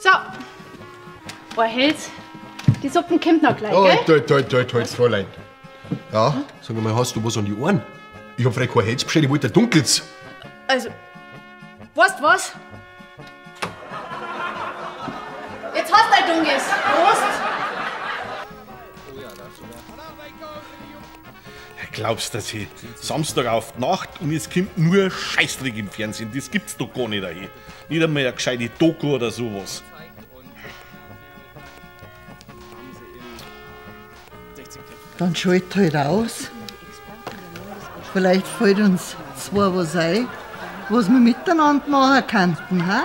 So. Halt. Die Suppen kommt noch gleich, gell? Halt, Fräulein. Ja, sag mal, hast du was an die Ohren? Ich hab vielleicht kein Holz bestellt, ich wollte ein dunkles. Also, weißt du was? Jetzt hast du ein dunkles. Prost! Glaubst du, dass ich Samstag auf die Nacht und es kommt nur Scheißdreck im Fernsehen? Das gibt's doch gar nicht dahin. Nicht einmal eine gescheite Doku oder sowas. Dann schalt halt aus. Vielleicht fällt uns zwar was ein, was wir miteinander machen könnten, ha?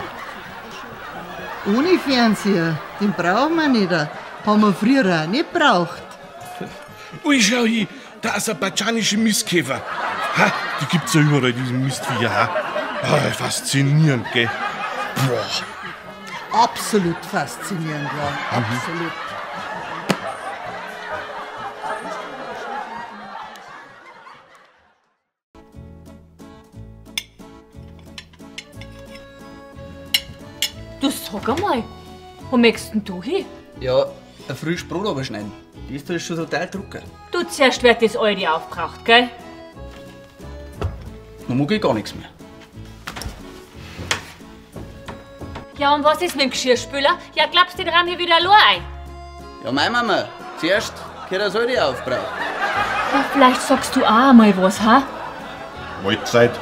Ohne Fernseher, den brauchen wir nicht. Haben wir früher auch nicht gebraucht. Ui, schau hin, der aserbaidschanische Mistkäfer. Ha, die gibt's ja überall, diese Mistviecher. Ha? Ah, faszinierend, gell? Boah. Absolut faszinierend, ja. Absolut. Du sag einmal, wo möchtest denn du hin? Ja, ein frisches Brot abschneiden. Das da ist schon total trocken. Du, zuerst wird das alte aufgebraucht, gell? Dann mag ich gar nichts mehr. Ja, und was ist mit dem Geschirrspüler? Ja, glaubst du, den ramm hier wieder allein ein? Ja, meine Mama, zuerst gehört das alte aufgebraucht. Ja, vielleicht sagst du auch einmal was, ha? Mahlzeit.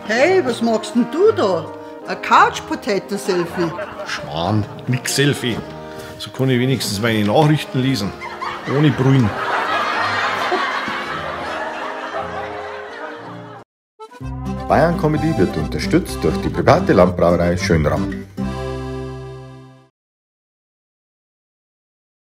Hey, was machst denn du da? Ein Couch-Potato-Selfie. Schmarrn, nix Selfie. So kann ich wenigstens meine Nachrichten lesen. Ohne Brühen. Bayern Comedy wird unterstützt durch die private Landbrauerei Schönram.